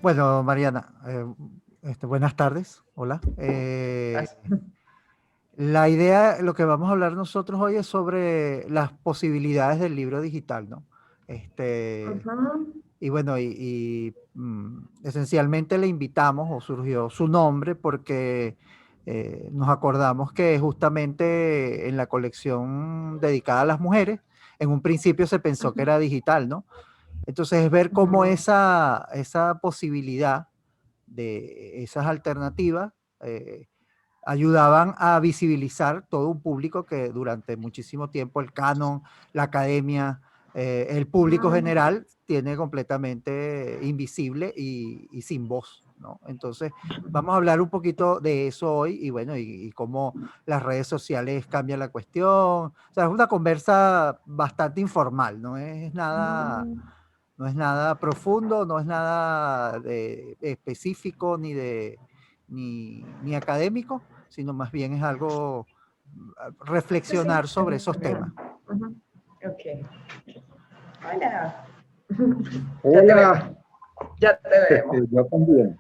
Bueno, Mariana, buenas tardes. Hola. Así. La idea, lo que vamos a hablar nosotros hoy es sobre las posibilidades del libro digital, ¿no? Este, Ujú. y bueno, esencialmente le invitamos, o surgió su nombre, porque nos acordamos que justamente en la colección dedicada a las mujeres, en un principio se pensó que Ujú. era digital, ¿no? Entonces es ver cómo Ujú. esa posibilidad de esas alternativas ayudaban a visibilizar todo un público que durante muchísimo tiempo el canon, la academia, el público general tiene completamente invisible y sin voz, ¿no? Entonces, vamos a hablar un poquito de eso hoy y bueno, y cómo las redes sociales cambian la cuestión. O sea, es una conversa bastante informal, no es nada profundo, no es nada específico ni académico, sino más bien es algo Sí, sí, reflexionar sobre esos temas. Ujú. Ok. Hola. Ya te Hola, vemos, ya te vemos. yo también.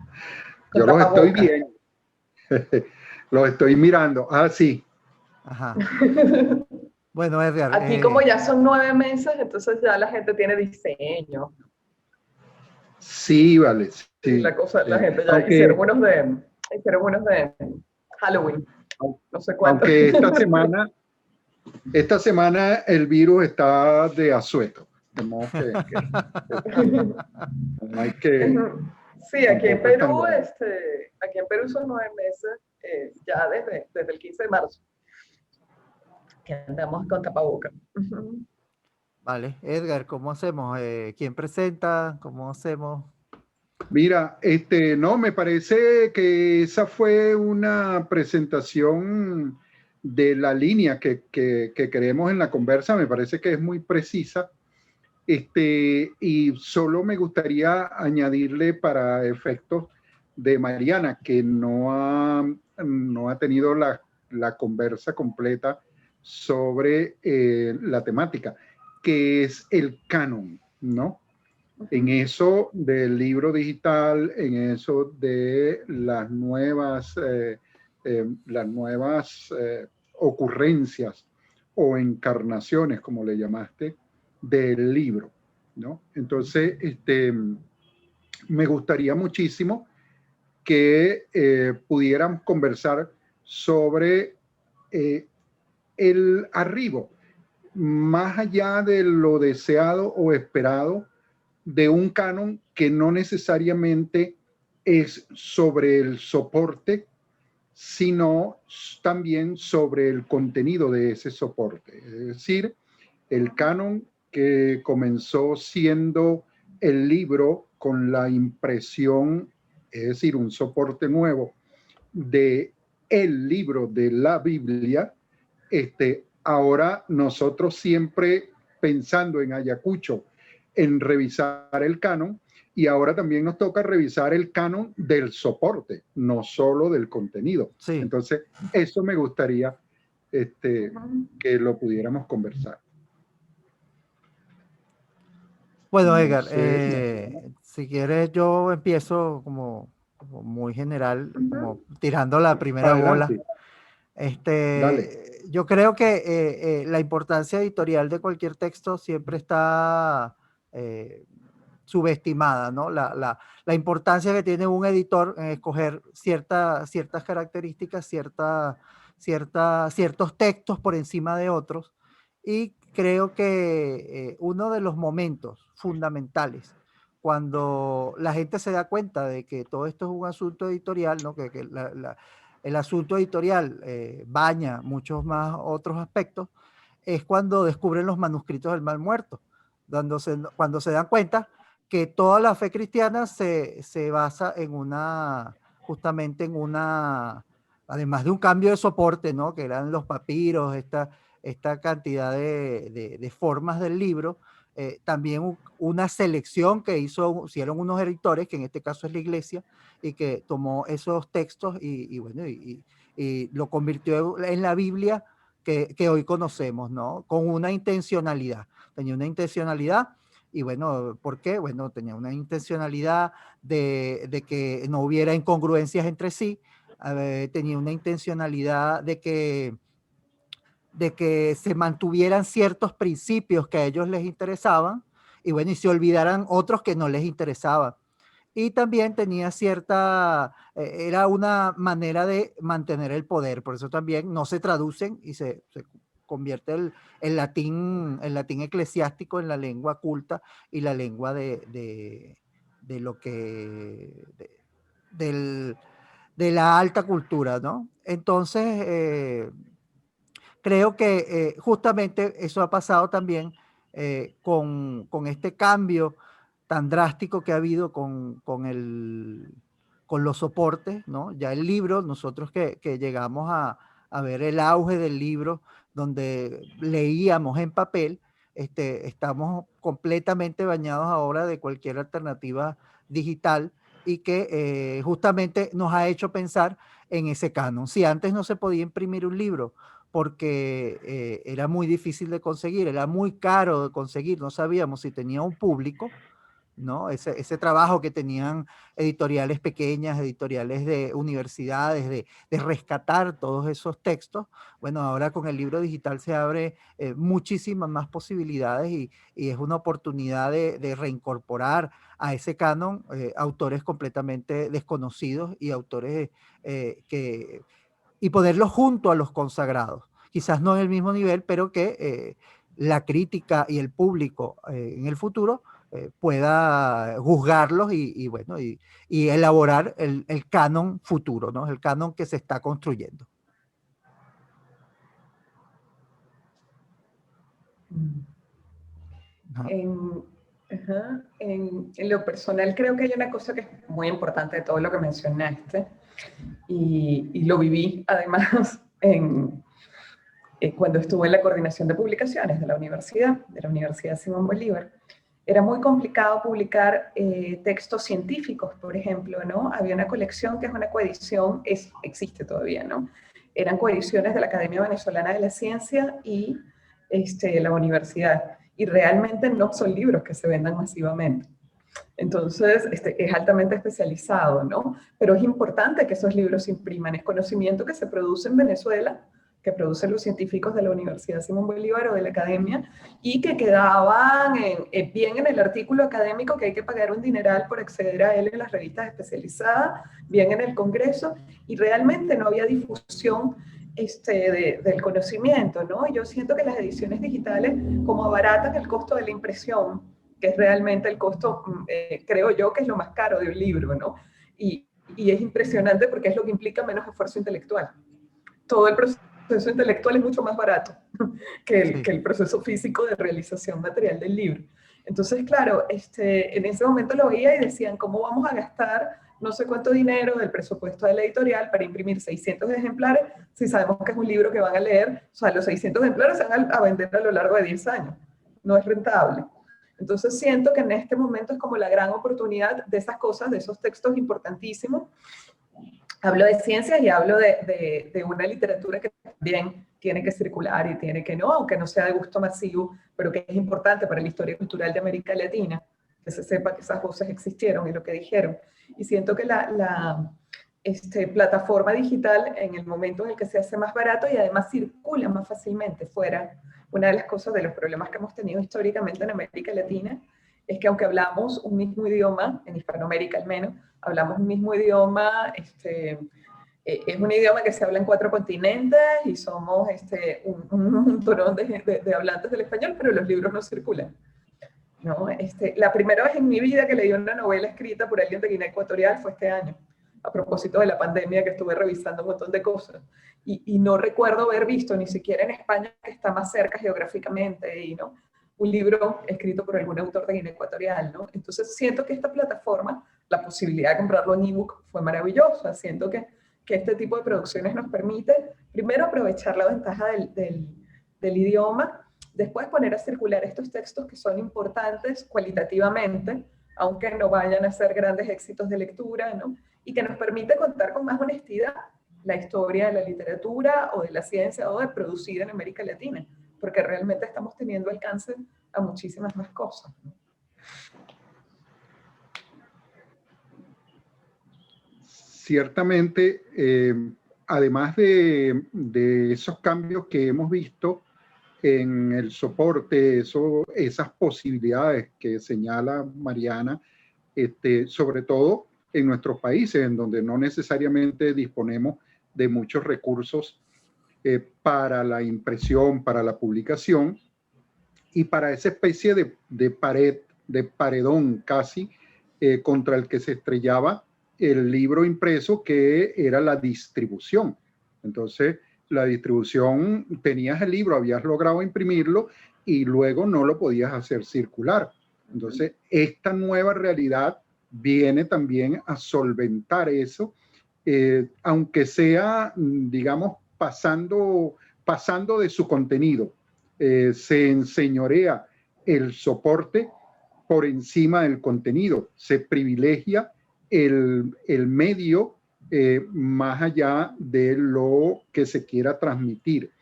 Con Yo los estoy tapabocas. viendo, los estoy mirando. Ah, sí, Ajá. Bueno, Edgar, Aquí como ya son 9 meses, entonces ya la gente tiene diseño. sí, vale, Y sí. la gente ya Aunque, hicieron unos de Halloween, no sé cuántos. aunque esta semana el virus está de asueto. De modo no hay que, Sí, tampoco es tan grave. aquí en Perú son 9 meses, ya desde el 15 de marzo, que andamos con tapabocas. vale, Edgar, ¿cómo hacemos? ¿Quién presenta? ¿Cómo hacemos? Mira, no, me parece que esa fue una presentación de la línea que queremos en la conversa. Me parece que es muy precisa. Y solo me gustaría añadirle para efectos de Mariana, que no ha tenido la conversa completa sobre la temática, que es el canon, ¿no? En eso del libro digital, en eso de las nuevas ocurrencias o encarnaciones, como le llamaste, del libro, ¿no? Entonces, me gustaría muchísimo que pudiéramos conversar sobre eh, el arribo, más allá de lo deseado o esperado de un canon que no necesariamente es sobre el soporte, sino también sobre el contenido de ese soporte. Es decir, el canon que comenzó siendo el libro con la impresión, es decir, un soporte nuevo de el libro de la Biblia, ahora nosotros siempre pensando en Ayacucho, en revisar el canon, y ahora también nos toca revisar el canon del soporte, no solo del contenido. Sí. Entonces, eso me gustaría que lo pudiéramos conversar. Bueno, No Edgar, sé. si quieres yo empiezo como muy general, como tirando la primera bola. Adelante, dale. Yo creo que la importancia editorial de cualquier texto siempre está subestimada, ¿no? La importancia que tiene un editor en escoger ciertas características, ciertos textos por encima de otros. Y creo que uno de los momentos fundamentales cuando la gente se da cuenta de que todo esto es un asunto editorial, ¿no? El asunto editorial baña muchos más otros aspectos, es cuando descubren los manuscritos del Mal Muerto, cuando se dan cuenta que toda la fe cristiana se basa justamente en además de un cambio de soporte, ¿no? Que eran los papiros, esta cantidad de formas del libro, también una selección que hicieron unos editores, que en este caso es la iglesia, y que tomó esos textos y lo convirtió en la Biblia que hoy conocemos, ¿no? Con una intencionalidad. Tenía una intencionalidad Y bueno, ¿por qué? Bueno, tenía una intencionalidad de que no hubiera incongruencias entre sí, tenía una intencionalidad de que se mantuvieran ciertos principios que a ellos les interesaban y bueno, y se olvidaran otros que no les interesaban. Y también tenía cierta, era una manera de mantener el poder, por eso también no se traducen y se convierte el latín eclesiástico en la lengua culta y la lengua de lo que, del, de la alta cultura, ¿no? Entonces, creo que justamente eso ha pasado también con este cambio tan drástico que ha habido con los soportes, ¿no? Ya el libro, nosotros que llegamos a ver el auge del libro, donde leíamos en papel, estamos completamente bañados ahora de cualquier alternativa digital y que justamente nos ha hecho pensar en ese canon. Si antes no se podía imprimir un libro, porque era muy difícil de conseguir, era muy caro de conseguir, no sabíamos si tenía un público, ¿no? Ese trabajo que tenían editoriales pequeñas, editoriales de universidades, de rescatar todos esos textos. Bueno, ahora con el libro digital se abre muchísimas más posibilidades y es una oportunidad de reincorporar a ese canon autores completamente desconocidos y autores y ponerlos junto a los consagrados. Quizás no en el mismo nivel, pero que la crítica y el público en el futuro pueda juzgarlos bueno, y elaborar el canon futuro, ¿no? El canon que se está construyendo. Ajá. En lo personal creo que hay una cosa que es muy importante de todo lo que mencionaste y lo viví además cuando estuve en la coordinación de publicaciones de la Universidad Simón Bolívar. Era muy complicado publicar textos científicos, por ejemplo, ¿no? Había una colección que es una coedición, existe todavía, ¿no? Eran coediciones de la Academia Venezolana de la Ciencia y la universidad. Y realmente no son libros que se vendan masivamente. Entonces, es altamente especializado, ¿no? Pero es importante que esos libros se impriman. Es conocimiento que se produce en Venezuela, que producen los científicos de la Universidad Simón Bolívar o de la academia, y que quedaban bien en el artículo académico, que hay que pagar un dineral por acceder a él en las revistas especializadas, bien en el Congreso, y realmente no había difusión del conocimiento, ¿no? Yo siento que las ediciones digitales, como abaratan el costo de la impresión, que es realmente el costo, creo yo, que es lo más caro de un libro, ¿no? Y es impresionante porque es lo que implica menos esfuerzo intelectual. Todo el proceso intelectual es mucho más barato que el proceso físico de realización material del libro. Entonces, claro, en ese momento lo veía y decían, ¿cómo vamos a gastar no sé cuánto dinero del presupuesto de la editorial para imprimir 600 ejemplares si sabemos que es un libro que van a leer? O sea, los 600 ejemplares se van a vender a lo largo de 10 años. No es rentable. Entonces siento que en este momento es como la gran oportunidad de esas cosas, de esos textos importantísimos. Hablo de ciencias y hablo de una literatura que también tiene que circular y tiene que no, aunque no sea de gusto masivo, pero que es importante para la historia cultural de América Latina, que se sepa que esas voces existieron y lo que dijeron. Y siento que la plataforma digital, en el momento en el que se hace más barato y además circula más fácilmente fuera, una de las cosas, de los problemas que hemos tenido históricamente en América Latina, es que aunque hablamos un mismo idioma, en Hispanoamérica al menos, hablamos un mismo idioma, es un idioma que se habla en 4 continentes y somos un montón de hablantes del español, pero los libros no circulan, ¿no? La primera vez en mi vida que leí una novela escrita por alguien de Guinea Ecuatorial fue este año, a propósito de la pandemia, que estuve revisando un montón de cosas. Y no recuerdo haber visto, ni siquiera en España, que está más cerca geográficamente, y, ¿no?, un libro escrito por algún autor de Guinea Ecuatorial, ¿no? Entonces siento que esta plataforma, la posibilidad de comprarlo en ebook fue maravillosa. Siento que este tipo de producciones nos permite, primero, aprovechar la ventaja del idioma, después poner a circular estos textos que son importantes cualitativamente, aunque no vayan a ser grandes éxitos de lectura, ¿no? Y que nos permite contar con más honestidad la historia de la literatura o de la ciencia o de producir en América Latina, porque realmente estamos teniendo alcance a muchísimas más cosas, ¿no? Ciertamente, además de esos cambios que hemos visto en el soporte, esas posibilidades que señala Mariana, sobre todo en nuestros países, en donde no necesariamente disponemos de muchos recursos para la impresión, para la publicación y para esa especie de pared, de paredón casi, contra el que se estrellaba el libro impreso, que era la distribución. Entonces, la distribución, tenías el libro, habías logrado imprimirlo y luego no lo podías hacer circular. Entonces, esta nueva realidad viene también a solventar eso, aunque sea, digamos, pasando de su contenido. Se enseñorea el soporte por encima del contenido, se privilegia el medio más allá de lo que se quiera transmitir.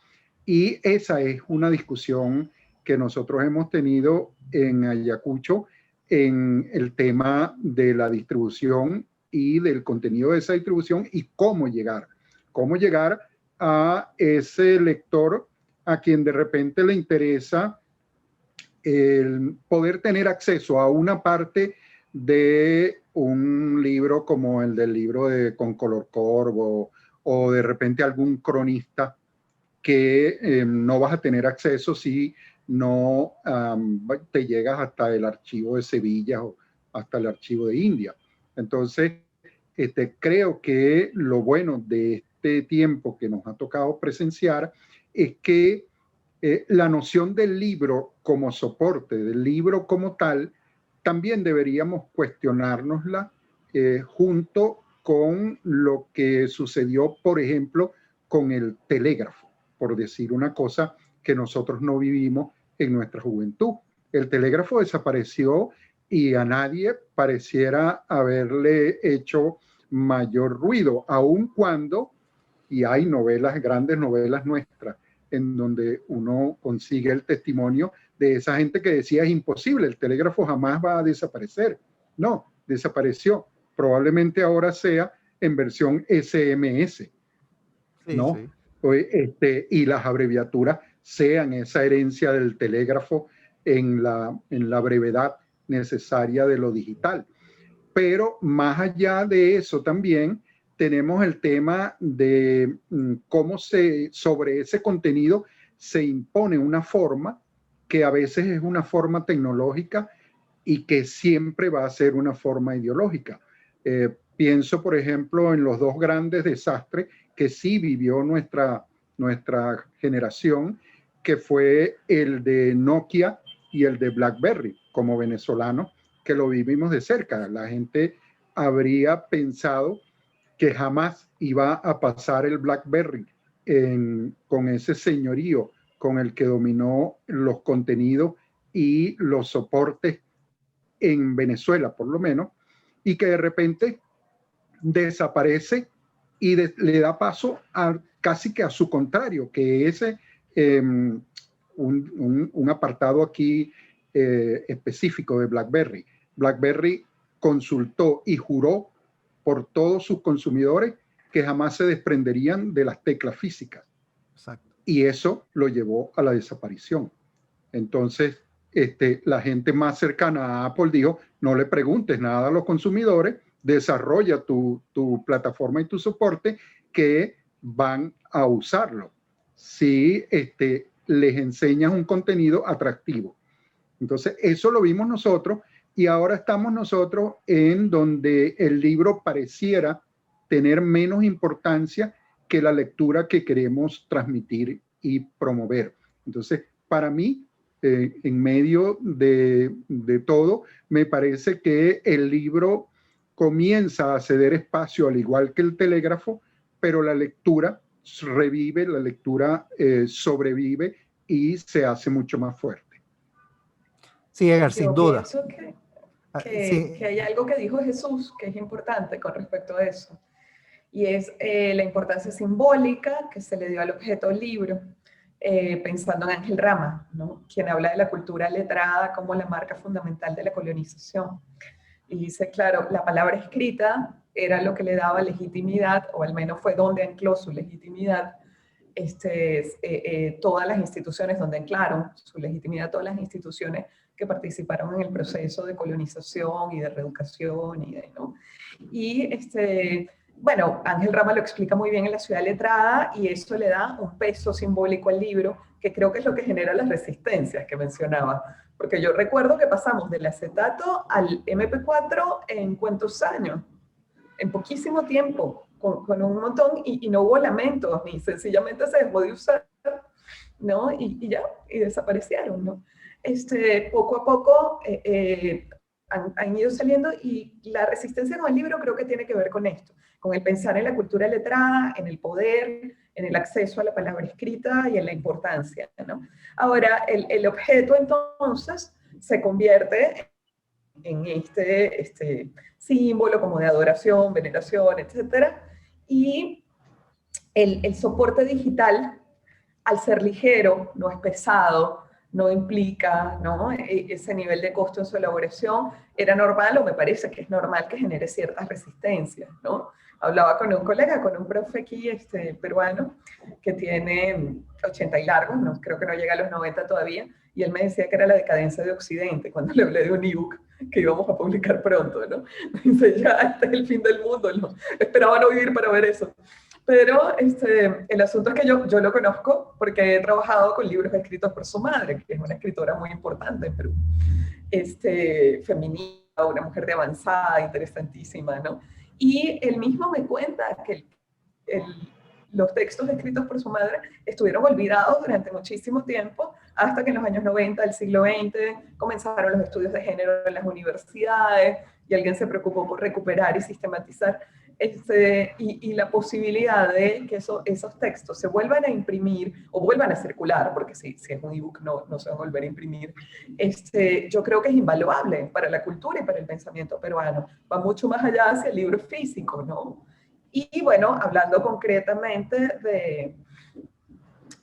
Y esa es una discusión que nosotros hemos tenido en Ayacucho en el tema de la distribución y del contenido de esa distribución y cómo llegar a ese lector a quien de repente le interesa el poder tener acceso a una parte de un libro como el del libro de Con Color Corvo o de repente algún cronista que no vas a tener acceso si no te llegas hasta el archivo de Sevilla o hasta el archivo de India. Entonces, creo que lo bueno de este tiempo que nos ha tocado presenciar es que la noción del libro como soporte, del libro como tal, también deberíamos cuestionárnosla junto con lo que sucedió, por ejemplo, con el telégrafo, por decir una cosa que nosotros no vivimos en nuestra juventud. El telégrafo desapareció y a nadie pareciera haberle hecho mayor ruido, aun cuando, y hay novelas, grandes novelas nuestras, en donde uno consigue el testimonio de esa gente que decía es imposible, el telégrafo jamás va a desaparecer. No, desapareció. Probablemente ahora sea en versión SMS, ¿no? Sí. Y las abreviaturas sean esa herencia del telégrafo en la brevedad necesaria de lo digital. Pero más allá de eso también tenemos el tema de cómo sobre ese contenido se impone una forma que a veces es una forma tecnológica y que siempre va a ser una forma ideológica. Pienso, por ejemplo, en los dos grandes desastres que sí vivió nuestra generación, que fue el de Nokia y el de BlackBerry, como venezolanos, que lo vivimos de cerca. La gente habría pensado que jamás iba a pasar el BlackBerry con ese señorío con el que dominó los contenidos y los soportes en Venezuela, por lo menos, y que de repente desaparece y le da paso casi que a su contrario, que es un apartado aquí específico de BlackBerry. BlackBerry consultó y juró por todos sus consumidores que jamás se desprenderían de las teclas físicas. Exacto. Y eso lo llevó a la desaparición. Entonces, la gente más cercana a Apple dijo, no le preguntes nada a los consumidores, desarrolla tu plataforma y tu soporte que van a usarlo si les enseñas un contenido atractivo. Entonces, eso lo vimos nosotros y ahora estamos nosotros en donde el libro pareciera tener menos importancia que la lectura que queremos transmitir y promover. Entonces, para mí, en medio de todo, me parece que el libro comienza a ceder espacio, al igual que el telégrafo, pero la lectura revive, la lectura sobrevive y se hace mucho más fuerte. Sí, Edgar, sin duda. Pienso que hay algo que dijo Jesús que es importante con respecto a eso, y es la importancia simbólica que se le dio al objeto libro. pensando en Ángel Rama, ¿no? Quien habla de la cultura letrada como la marca fundamental de la colonización. Y dice, claro, la palabra escrita era lo que le daba legitimidad, o al menos fue donde ancló su legitimidad, todas las instituciones, donde anclaron su legitimidad todas las instituciones que participaron en el proceso de colonización y de reeducación. ¿No? Y bueno, Ángel Rama lo explica muy bien en La ciudad letrada, y eso le da un peso simbólico al libro, que creo que es lo que genera las resistencias que mencionaba. Porque yo recuerdo que pasamos del acetato al MP4 en cuántos años, en poquísimo tiempo, con un montón, y no hubo lamentos, ni sencillamente se dejó de usar, ¿no? Y ya, y desaparecieron, ¿no? Poco a poco han ido saliendo, y la resistencia con el libro creo que tiene que ver con esto, con el pensar en la cultura letrada, en el poder, en el acceso a la palabra escrita y en la importancia, ¿no? Ahora, el objeto entonces se convierte en este símbolo como de adoración, veneración, etcétera, y el soporte digital, al ser ligero, no es pesado, no implica, ¿no?, ese nivel de costo en su elaboración, era normal, o me parece que es normal, que genere ciertas resistencias, ¿no? Hablaba con un colega, con un profe aquí, peruano, que tiene 80 y largos, no, creo que no llega a los 90 todavía, y él me decía que era la decadencia de Occidente, cuando le hablé de un ebook que íbamos a publicar pronto, ¿no? Dice, ya, este es el fin del mundo, ¿no? Esperaba no vivir para ver eso. Pero el asunto es que yo lo conozco porque he trabajado con libros escritos por su madre, que es una escritora muy importante en Perú. Feminista, una mujer de avanzada, interesantísima, ¿no? Y él mismo me cuenta que los textos escritos por su madre estuvieron olvidados durante muchísimo tiempo, hasta que en los años 90 del siglo XX comenzaron los estudios de género en las universidades, y alguien se preocupó por recuperar y sistematizar y la posibilidad de que esos textos se vuelvan a imprimir o vuelvan a circular, porque si es un ebook no se van a volver a imprimir, yo creo que es invaluable para la cultura y para el pensamiento peruano. Va mucho más allá hacia el libro físico, ¿no? Y bueno, hablando concretamente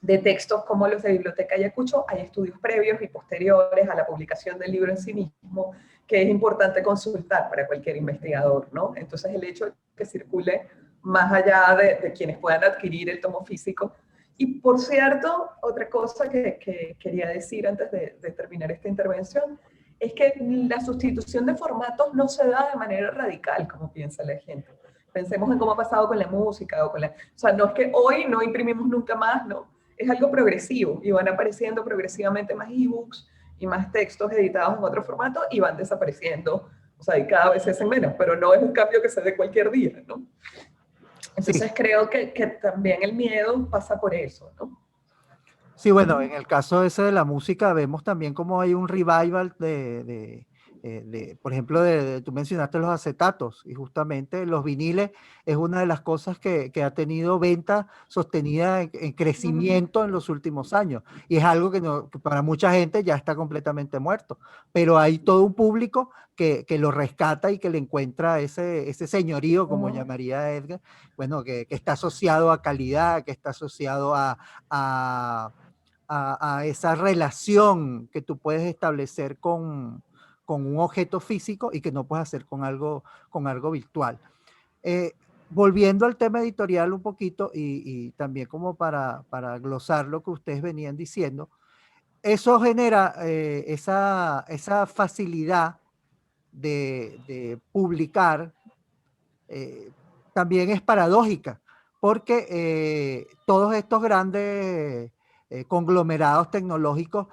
de textos como los de Biblioteca Ayacucho, hay estudios previos y posteriores a la publicación del libro en sí mismo, que es importante consultar para cualquier investigador, ¿no? Entonces, el hecho de que circule más allá de quienes puedan adquirir el tomo físico. Y, por cierto, otra cosa que quería decir antes de terminar esta intervención, es que la sustitución de formatos no se da de manera radical, como piensa la gente. Pensemos en cómo ha pasado con la música, o sea, no es que hoy no imprimimos nunca más, no. Es algo progresivo, y van apareciendo progresivamente más ebooks y más textos editados en otro formato, y van desapareciendo, o sea, y cada vez se hacen menos, pero no es un cambio que se dé cualquier día, ¿no? Entonces Sí. creo que también el miedo pasa por eso, ¿no? Sí, bueno, en el caso ese de la música vemos también como hay un revival por ejemplo, tú mencionaste los acetatos, y justamente los viniles es una de las cosas que ha tenido venta sostenida en crecimiento en los últimos años, y es algo que para mucha gente ya está completamente muerto, pero hay todo un público que lo rescata y que le encuentra ese señorío, como llamaría Edgar, bueno, que está asociado a calidad, que está asociado a esa relación que tú puedes establecer con un objeto físico y que no puedes hacer con algo virtual. Volviendo al tema editorial un poquito, y también como para glosar lo que ustedes venían diciendo, eso genera esa facilidad de publicar, también es paradójica, porque todos estos grandes conglomerados tecnológicos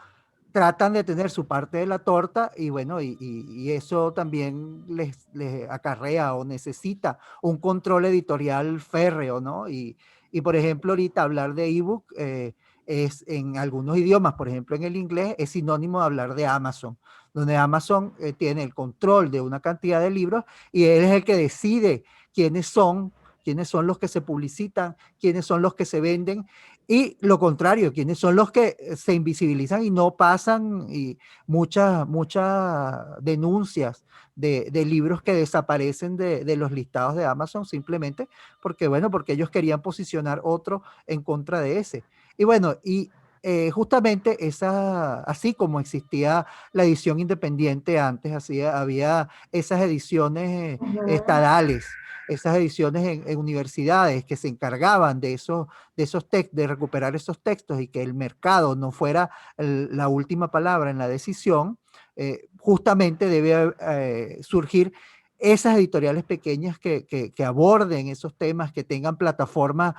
tratan de tener su parte de la torta, y bueno, y eso también les acarrea o necesita un control editorial férreo, ¿no? Y por ejemplo, ahorita hablar de ebook es en algunos idiomas, por ejemplo en el inglés, es sinónimo de hablar de Amazon, donde Amazon tiene el control de una cantidad de libros, y él es el que decide quiénes son los que se publicitan, quiénes son los que se venden, y lo contrario, quiénes son los que se invisibilizan y no pasan, y muchas denuncias de libros que desaparecen de los listados de Amazon, simplemente porque, bueno, porque ellos querían posicionar otro en contra de ese. Y bueno, y justamente así como existía la edición independiente antes, así había esas ediciones estadales, esas ediciones en universidades que se encargaban de recuperar esos textos y que el mercado no fuera la última palabra en la decisión. Justamente debe surgir esas editoriales pequeñas que aborden esos temas, que tengan plataformas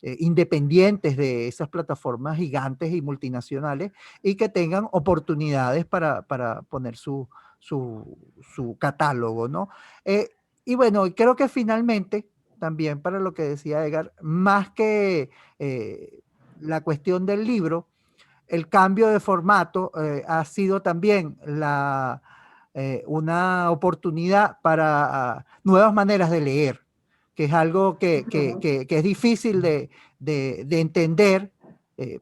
independientes de esas plataformas gigantes y multinacionales, y que tengan oportunidades para poner su catálogo, ¿no? Y bueno, creo que finalmente, también para lo que decía Edgar, más que la cuestión del libro, el cambio de formato ha sido también una oportunidad para nuevas maneras de leer, que es algo que es difícil de entender,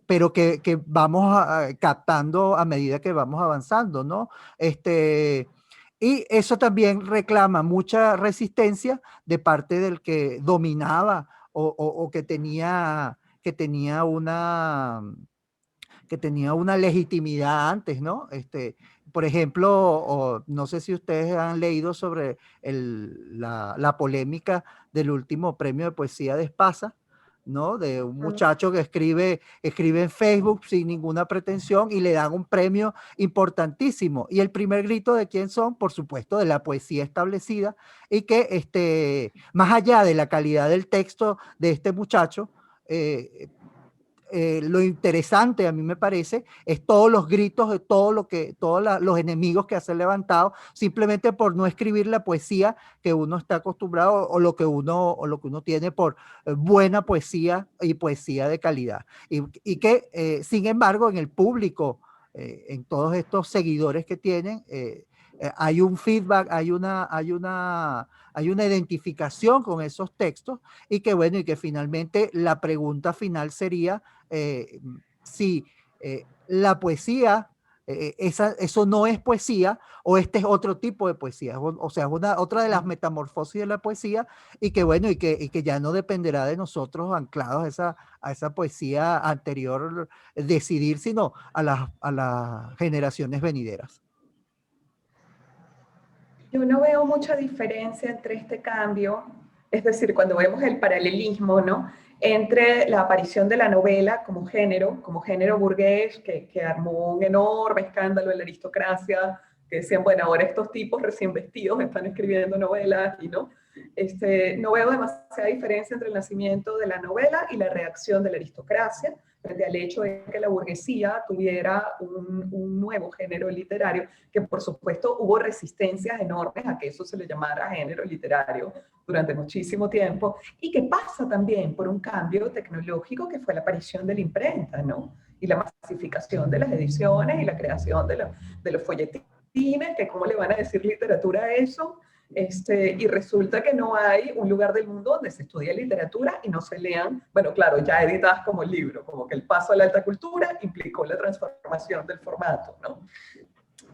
pero que vamos captando a medida que vamos avanzando, ¿no? Y eso también reclama mucha resistencia de parte del que dominaba o que tenía una legitimidad antes, ¿no? Por ejemplo, no sé si ustedes han leído sobre la polémica del último premio de poesía de Espasa, ¿no? De un muchacho que escribe en Facebook sin ninguna pretensión y le dan un premio importantísimo. Y el primer grito de quién son, por supuesto, de la poesía establecida, y que más allá de la calidad del texto de este muchacho, lo interesante a mí me parece es todos los gritos de todos los enemigos que se han levantado simplemente por no escribir la poesía que uno está acostumbrado, o lo que uno tiene por buena poesía y poesía de calidad, y que sin embargo en el público, en todos estos seguidores que tienen, hay un feedback, hay una identificación con esos textos, y que bueno, y que finalmente la pregunta final sería si la poesía, eso no es poesía, o este es otro tipo de poesía, o sea, otra de las metamorfosis de la poesía, y que bueno, y que ya no dependerá de nosotros anclados a esa poesía anterior decidir, sino a las generaciones venideras. Yo no veo mucha diferencia entre este cambio, es decir, cuando vemos el paralelismo, ¿no? Entre la aparición de la novela como género burgués, que armó un enorme escándalo en la aristocracia, que decían, bueno, ahora estos tipos recién vestidos están escribiendo novelas, y no. No veo demasiada diferencia entre el nacimiento de la novela y la reacción de la aristocracia frente al hecho de que la burguesía tuviera un nuevo género literario, que por supuesto hubo resistencias enormes a que eso se le llamara género literario durante muchísimo tiempo, y que pasa también por un cambio tecnológico que fue la aparición de la imprenta, ¿no? Y la masificación de las ediciones y la creación de los folletines, que cómo le van a decir literatura a eso. Y resulta que no hay un lugar del mundo donde se estudie literatura y no se lean, bueno, claro, ya editadas como libro, como que el paso a la alta cultura implicó la transformación del formato, ¿no?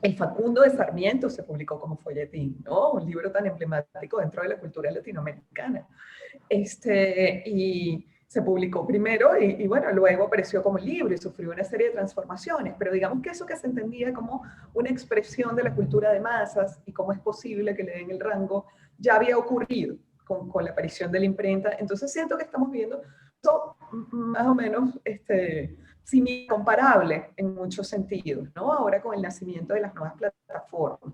El Facundo de Sarmiento se publicó como folletín, ¿no? Un libro tan emblemático dentro de la cultura latinoamericana. Y se publicó primero y bueno, luego apareció como libro y sufrió una serie de transformaciones, pero digamos que eso que se entendía como una expresión de la cultura de masas y cómo es posible que le den el rango, ya había ocurrido con la aparición de la imprenta. Entonces siento que estamos viendo eso más o menos comparable en muchos sentidos, ¿no? Ahora con el nacimiento de las nuevas plataformas.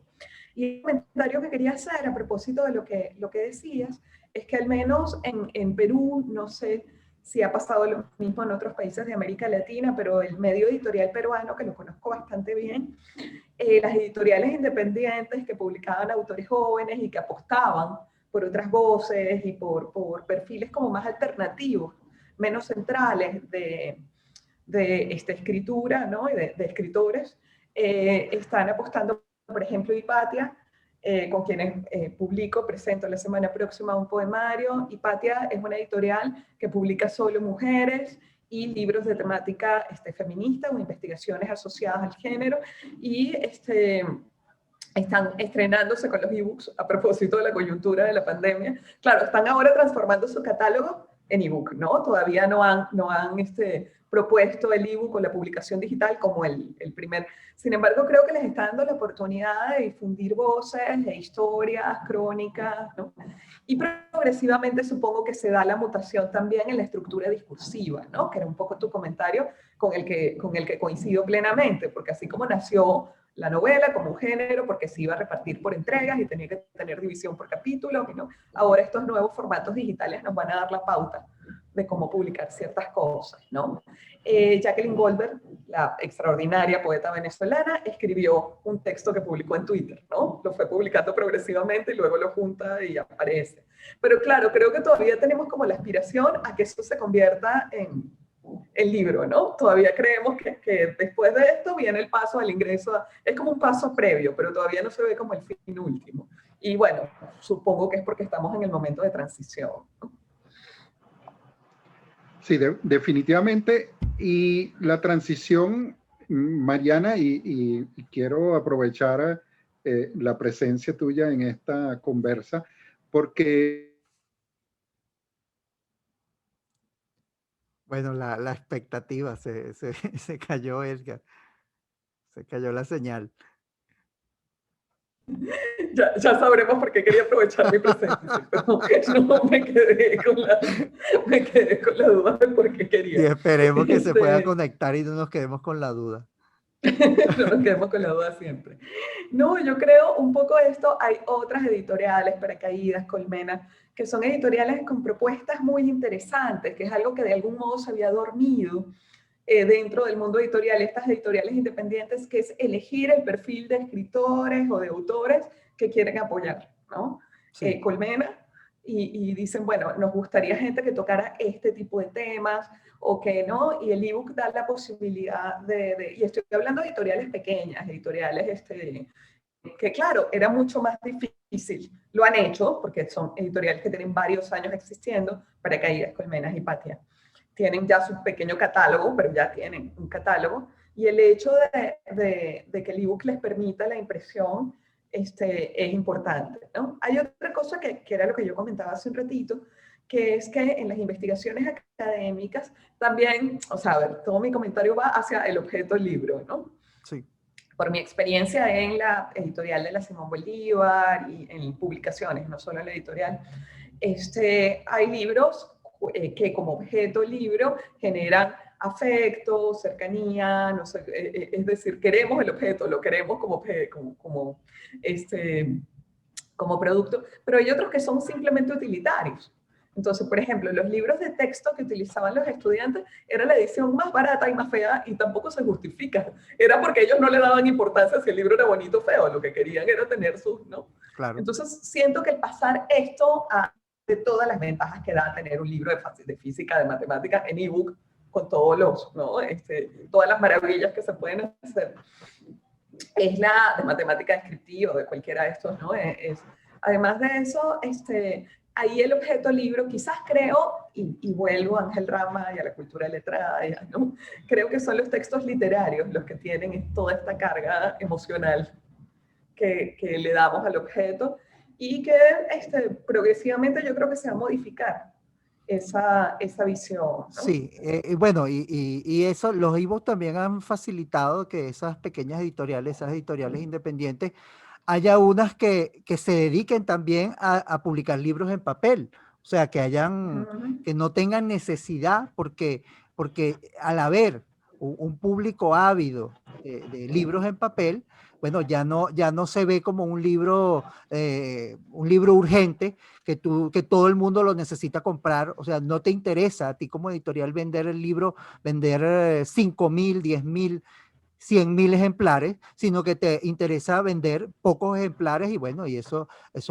Y el comentario que quería hacer a propósito de lo que decías es que al menos en Perú, no sé si ha pasado lo mismo en otros países de América Latina, pero el medio editorial peruano, que lo conozco bastante bien, las editoriales independientes que publicaban autores jóvenes y que apostaban por otras voces y por perfiles como más alternativos, menos centrales de esta escritura, ¿no? Y de escritores, están apostando, por ejemplo, Hipatia, con quienes presento la semana próxima un poemario. Hipatia es una editorial que publica solo mujeres y libros de temática feminista o investigaciones asociadas al género, y están estrenándose con los ebooks a propósito de la coyuntura de la pandemia. Claro, están ahora transformando su catálogo en ebook, ¿no? Todavía no han propuesto el ebook o la publicación digital como el primer. Sin embargo, creo que les está dando la oportunidad de difundir voces, de historias, crónicas, ¿no? Y progresivamente supongo que se da la mutación también en la estructura discursiva, ¿no? Que era un poco tu comentario con el que coincido plenamente, porque así como nació la novela como un género, porque se iba a repartir por entregas y tenía que tener división por capítulos, ¿no? Ahora estos nuevos formatos digitales nos van a dar la pauta de cómo publicar ciertas cosas, ¿no? Jacqueline Goldberg, la extraordinaria poeta venezolana, escribió un texto que publicó en Twitter, ¿no? Lo fue publicando progresivamente y luego lo junta y aparece. Pero claro, creo que todavía tenemos como la aspiración a que eso se convierta en libro, ¿no? Todavía creemos que después de esto viene el paso al ingreso, es como un paso previo, pero todavía no se ve como el fin último. Y bueno, supongo que es porque estamos en el momento de transición, ¿no? Sí, definitivamente. Y la transición, Mariana, y quiero aprovechar la presencia tuya en esta conversa, porque... Bueno, la expectativa se cayó, Edgar. Se cayó la señal. Ya sabremos por qué quería aprovechar mi presencia, pero no me quedé con la duda de por qué quería. Y esperemos que se pueda conectar y no nos quedemos con la duda. No nos quedemos con la duda siempre. No, yo creo un poco esto, hay otras editoriales, Paracaídas, Colmena, que son editoriales con propuestas muy interesantes, que es algo que de algún modo se había dormido dentro del mundo editorial, estas editoriales independientes, que es elegir el perfil de escritores o de autores que quieren apoyar, ¿no? Sí. Colmena, y dicen, bueno, nos gustaría gente que tocara este tipo de temas, o que no, y el ebook da la posibilidad y estoy hablando de editoriales pequeñas, editoriales que claro, era mucho más difícil. Lo han hecho, porque son editoriales que tienen varios años existiendo, Paracaídas, Colmenas y Patia. Tienen ya su pequeño catálogo, pero ya tienen un catálogo, y el hecho de que el ebook les permita la impresión es importante, ¿no? Hay otra cosa que era lo que yo comentaba hace un ratito, que es que en las investigaciones académicas también, o sea, a ver, todo mi comentario va hacia el objeto libro, ¿no? Sí. Por mi experiencia en la editorial de la Simón Bolívar y en publicaciones, no solo en la editorial, hay libros que como objeto libro generan afecto, cercanía, no sé, es decir, queremos el objeto, lo queremos como producto, pero hay otros que son simplemente utilitarios. Entonces, por ejemplo, los libros de texto que utilizaban los estudiantes era la edición más barata y más fea y tampoco se justifica. Era porque ellos no le daban importancia si el libro era bonito o feo, lo que querían era tener sus, ¿no? Claro. Entonces, siento que el pasar esto de todas las ventajas que da tener un libro de física, de matemáticas en ebook, con todos los, ¿no? Todas las maravillas que se pueden hacer, es la de matemática descriptiva, de cualquiera de estos, ¿no? Además de eso, ahí el objeto libro, quizás creo, y vuelvo a Ángel Rama y a la cultura letrada, ¿no? Creo que son los textos literarios los que tienen toda esta carga emocional que le damos al objeto y que progresivamente yo creo que se va a modificar esa visión, ¿no? Sí, bueno, y eso, los ebooks también han facilitado que esas pequeñas editoriales, esas editoriales independientes, haya unas que se dediquen también a publicar libros en papel, o sea, que no tengan necesidad, porque al haber un público ávido de libros en papel, bueno, ya no se ve como un libro urgente que todo el mundo lo necesita comprar, o sea, no te interesa a ti como editorial vender el libro, vender 5.000, 10.000, 100.000 ejemplares, sino que te interesa vender pocos ejemplares y bueno, y eso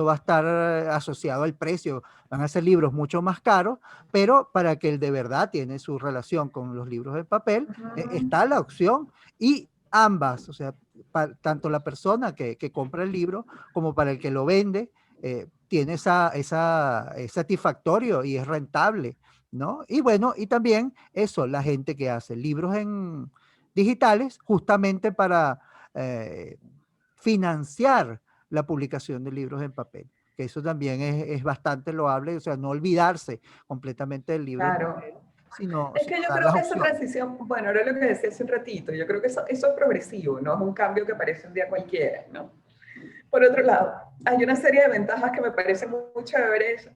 va a estar asociado al precio. Van a ser libros mucho más caros, pero para que el de verdad tiene su relación con los libros en papel, está la opción y ambas, o sea, tanto la persona que compra el libro como para el que lo vende, tiene es satisfactorio y es rentable, ¿no? Y bueno, y también eso, la gente que hace libros digitales justamente para financiar la publicación de libros en papel, que eso también es bastante loable, o sea, no olvidarse completamente del libro. Claro. Es que yo dar creo las que esa opciones. transición, bueno, era lo que decía hace un ratito, yo creo que eso es progresivo, no es un cambio que aparece un día cualquiera, ¿no? Por otro lado, hay una serie de ventajas que me parecen muy chéveres.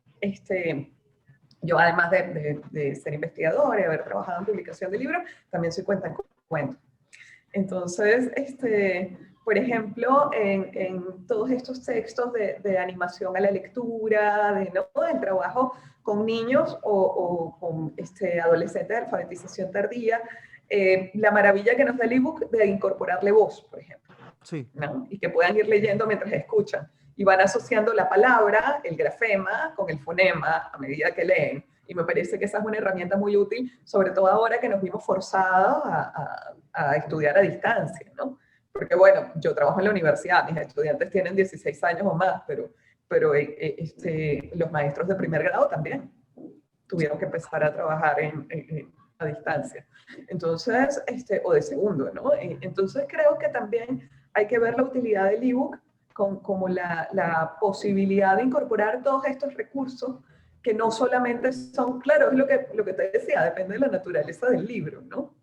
Yo, además de ser investigadora y haber trabajado en publicación de libros, también soy cuentacuentos. Entonces, por ejemplo, en todos estos textos de animación a la lectura, ¿no? del trabajo con niños o con adolescentes de alfabetización tardía, la maravilla que nos da el ebook de incorporarle voz, por ejemplo, Sí. ¿no? Y que puedan ir leyendo mientras escuchan. Y van asociando la palabra, el grafema, con el fonema a medida que leen. Y me parece que esa es una herramienta muy útil, sobre todo ahora que nos vimos forzados a estudiar a distancia, ¿no? Porque bueno, yo trabajo en la universidad, mis estudiantes tienen 16 años o más, pero los maestros de primer grado también tuvieron que empezar a trabajar a distancia. Entonces, o de segundo, ¿no? Entonces creo que también hay que ver la utilidad del ebook como la posibilidad de incorporar todos estos recursos que no solamente son, claro, es lo que te decía, depende de la naturaleza del libro, ¿no?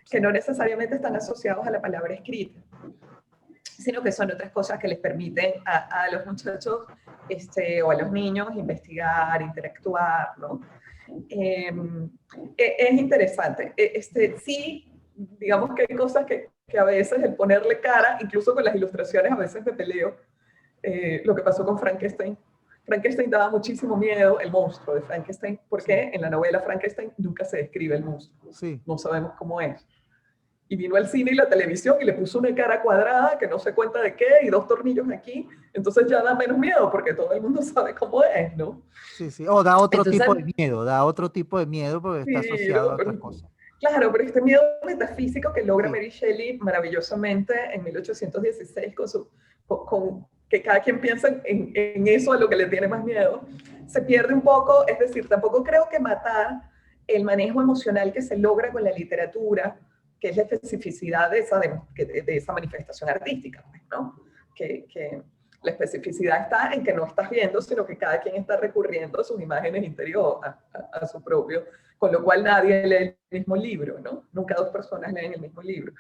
Que no necesariamente están asociados a la palabra escrita, sino que son otras cosas que les permiten a los muchachos o a los niños investigar, interactuar, ¿no? Es interesante. Sí, digamos que hay cosas que a veces el ponerle cara, incluso con las ilustraciones, a veces me peleo. Lo que pasó con Frankenstein. Frankenstein daba muchísimo miedo, el monstruo de Frankenstein, porque Sí. en la novela Frankenstein nunca se describe el monstruo. Sí. No sabemos cómo es. Y vino al cine y la televisión y le puso una cara cuadrada que no se cuenta de qué y dos tornillos aquí. Entonces ya da menos miedo porque todo el mundo sabe cómo es, ¿no? Sí, sí. O da otro Entonces, tipo de miedo, da otro tipo de miedo porque está sí, asociado no, a otras cosas. claro, pero este miedo metafísico que logra Sí. Mary Shelley maravillosamente en 1816 con que cada quien piensa en eso a lo que le tiene más miedo, se pierde un poco. Es decir, tampoco creo que matar el manejo emocional que se logra con la literatura, que es la especificidad de esa manifestación artística, pues, ¿no? Que la especificidad está en que no estás viendo, sino que cada quien está recurriendo a sus imágenes interiores, a su propio, con lo cual nadie lee el mismo libro, ¿no? Nunca dos personas leen el mismo libro.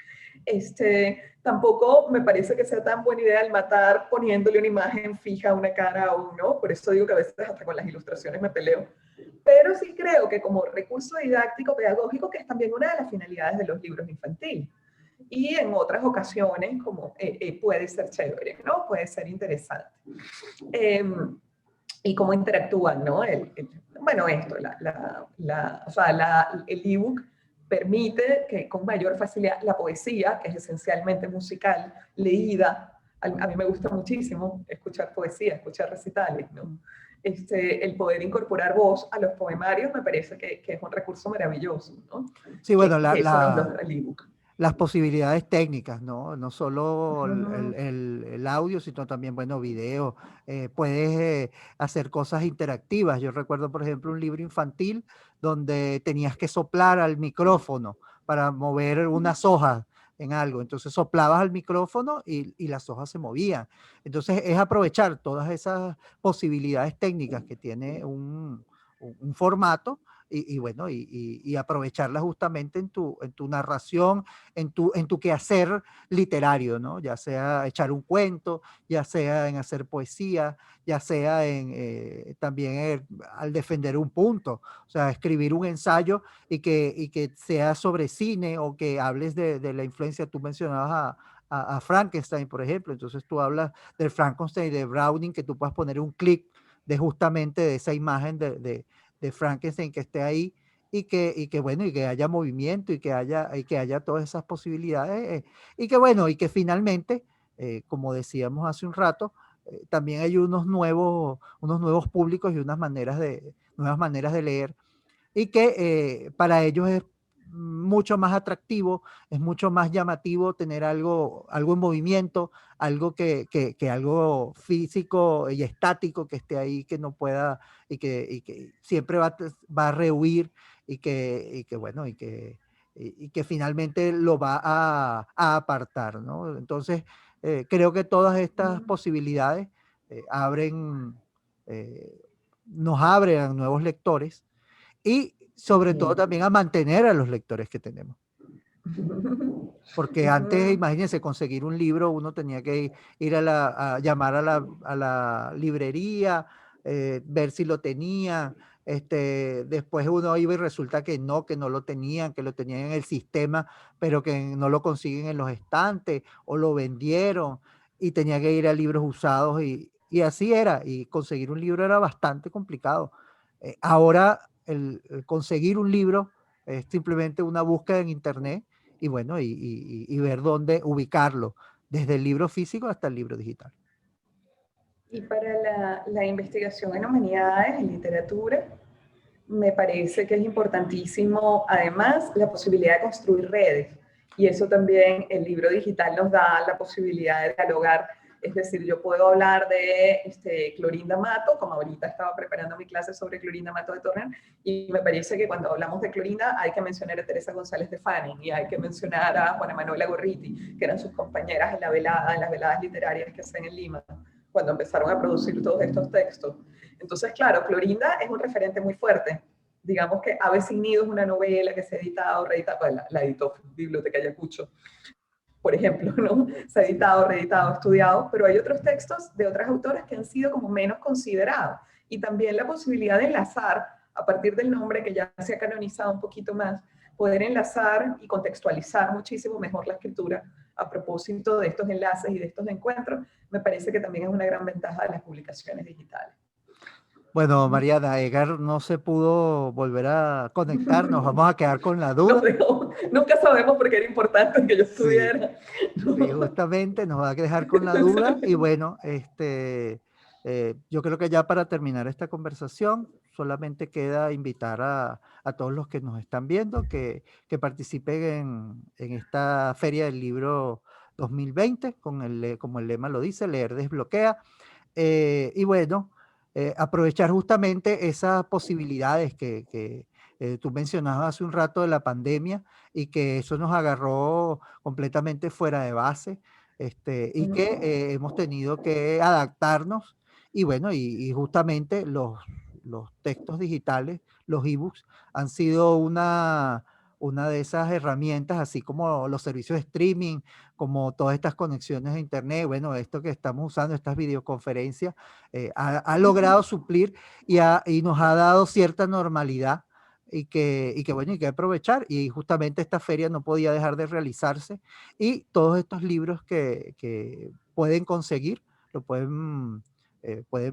Tampoco me parece que sea tan buena idea el matar poniéndole una imagen fija a una cara a uno, por eso digo que a veces hasta con las ilustraciones me peleo. Pero sí creo que como recurso didáctico pedagógico, que es también una de las finalidades de los libros infantiles. Y en otras ocasiones como puede ser chévere, ¿no? Puede ser interesante. Y cómo interactúan, ¿no? Bueno, esto, o sea, el ebook permite que con mayor facilidad la poesía, que es esencialmente musical, leída, a mí me gusta muchísimo escuchar poesía, escuchar recitales, ¿no? El poder incorporar voz a los poemarios me parece que es un recurso maravilloso, ¿no? Sí, bueno, Que eso nos da el ebook. las posibilidades técnicas, ¿no? No solo Uh-huh. el audio, sino también, bueno, video. Puedes hacer cosas interactivas. Yo recuerdo, por ejemplo, un libro infantil donde tenías que soplar al micrófono para mover unas hojas en algo. Entonces soplabas al micrófono y las hojas se movían. Entonces es aprovechar todas esas posibilidades técnicas que tiene un formato y bueno, y aprovecharla justamente en tu narración, en tu quehacer literario, ¿no? Ya sea echar un cuento, ya sea en hacer poesía, ya sea en también al defender un punto, o sea, escribir un ensayo y que sea sobre cine o que hables de la influencia, tú mencionabas a Frankenstein, por ejemplo, entonces tú hablas del Frankenstein de Browning, que tú puedas poner un clic de justamente de esa imagen de Frankenstein que esté ahí y que bueno, y que haya movimiento y que haya todas esas posibilidades y que bueno, y que finalmente, como decíamos hace un rato, también hay unos nuevos públicos y nuevas maneras de leer y que para ellos es mucho más atractivo, es mucho más llamativo tener algo en movimiento, algo que algo físico y estático que esté ahí, que no pueda y que siempre va a rehuir bueno, y que finalmente lo va a apartar, ¿no? Entonces, creo que todas estas posibilidades abren, nos abren a nuevos lectores y sobre todo también a mantener a los lectores que tenemos. Porque antes, imagínense, conseguir un libro, uno tenía que ir a llamar a la librería, ver si lo tenían. Después uno iba y resulta que no lo tenían, que lo tenían en el sistema, pero que no lo consiguen en los estantes o lo vendieron y tenía que ir a libros usados y así era. Y conseguir un libro era bastante complicado. Ahora el conseguir un libro es simplemente una búsqueda en internet y bueno, y ver dónde ubicarlo, desde el libro físico hasta el libro digital. Y para la investigación en humanidades, en literatura, me parece que es importantísimo, además, la posibilidad de construir redes. Y eso también el libro digital nos da la posibilidad de dialogar. Es decir, yo puedo hablar de Clorinda Mato, como ahorita estaba preparando mi clase sobre Clorinda Mato de Torrent, y me parece que cuando hablamos de Clorinda hay que mencionar a Teresa González de Fanning y hay que mencionar a Juana Manuela Gorriti, que eran sus compañeras en las veladas literarias que hacen en Lima, cuando empezaron a producir todos estos textos. Entonces, claro, Clorinda es un referente muy fuerte. Digamos que Ave sin Nido es una novela que se ha editado, reeditado, bueno, la editó Biblioteca Ayacucho, por ejemplo, ¿no? Se ha editado, reeditado, estudiado, pero hay otros textos de otras autoras que han sido como menos considerados. Y también la posibilidad de enlazar, a partir del nombre que ya se ha canonizado un poquito más, poder enlazar y contextualizar muchísimo mejor la escritura a propósito de estos enlaces y de estos encuentros, me parece que también es una gran ventaja de las publicaciones digitales. Bueno, Mariana, Edgar no se pudo volver a conectar, nos vamos a quedar con la duda. Nunca sabemos por qué era importante que yo estuviera. Sí, justamente nos va a dejar con la duda y bueno, yo creo que ya para terminar esta conversación, solamente queda invitar a todos los que nos están viendo que participen en esta Feria del Libro 2020, como el lema lo dice, leer desbloquea. Y bueno, aprovechar justamente esas posibilidades que tú mencionabas hace un rato de la pandemia y que eso nos agarró completamente fuera de base, y que hemos tenido que adaptarnos y bueno, y justamente los textos digitales, los ebooks, han sido una de esas herramientas, así como los servicios de streaming, como todas estas conexiones a internet, bueno, esto que estamos usando, estas videoconferencias, ha logrado suplir y nos ha dado cierta normalidad y que bueno, hay que aprovechar. Y justamente esta feria no podía dejar de realizarse y todos estos libros que pueden conseguir, pueden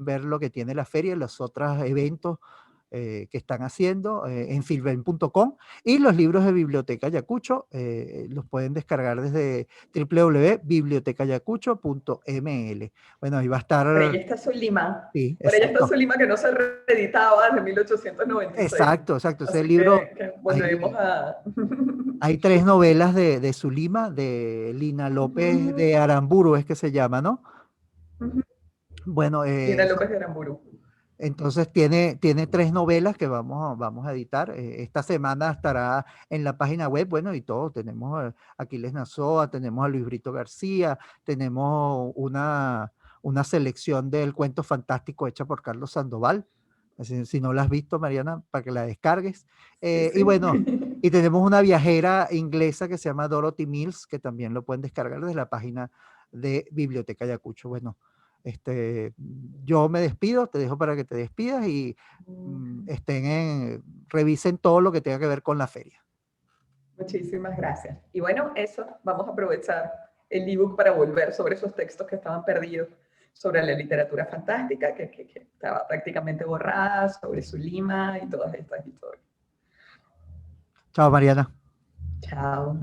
ver lo que tiene la feria, los otros eventos que están haciendo en filben.com y los libros de Biblioteca Ayacucho los pueden descargar desde www.bibliotecayacucho.ml. Bueno, ahí va a estar... Por ella está Zulima. Sí, por ella está exacto. Zulima que no se reeditaba desde 1896. Exacto. Así Ese libro... que volvemos a... Hay 3 novelas de Zulima, de Lina López de Aramburu, es que se llama, ¿no? Bueno, Lina López de Aramburu. Entonces tiene 3 novelas que vamos a editar. Esta semana estará en la página web, bueno, y todo. Tenemos a Aquiles Nazoa, tenemos a Luis Brito García, tenemos una selección del cuento fantástico hecha por Carlos Sandoval. Si no la has visto, Mariana, para que la descargues. Sí. Y bueno, y tenemos una viajera inglesa que se llama Dorothy Mills, que también lo pueden descargar desde la página de Biblioteca Ayacucho. Bueno, yo me despido, te dejo para que te despidas y revisen todo lo que tenga que ver con la feria. Muchísimas gracias. Y bueno, eso, vamos a aprovechar el ebook para volver sobre esos textos que estaban perdidos, sobre la literatura fantástica que estaba prácticamente borrada, sobre Zulima y todas estas historias. Chao, Mariana. Chao.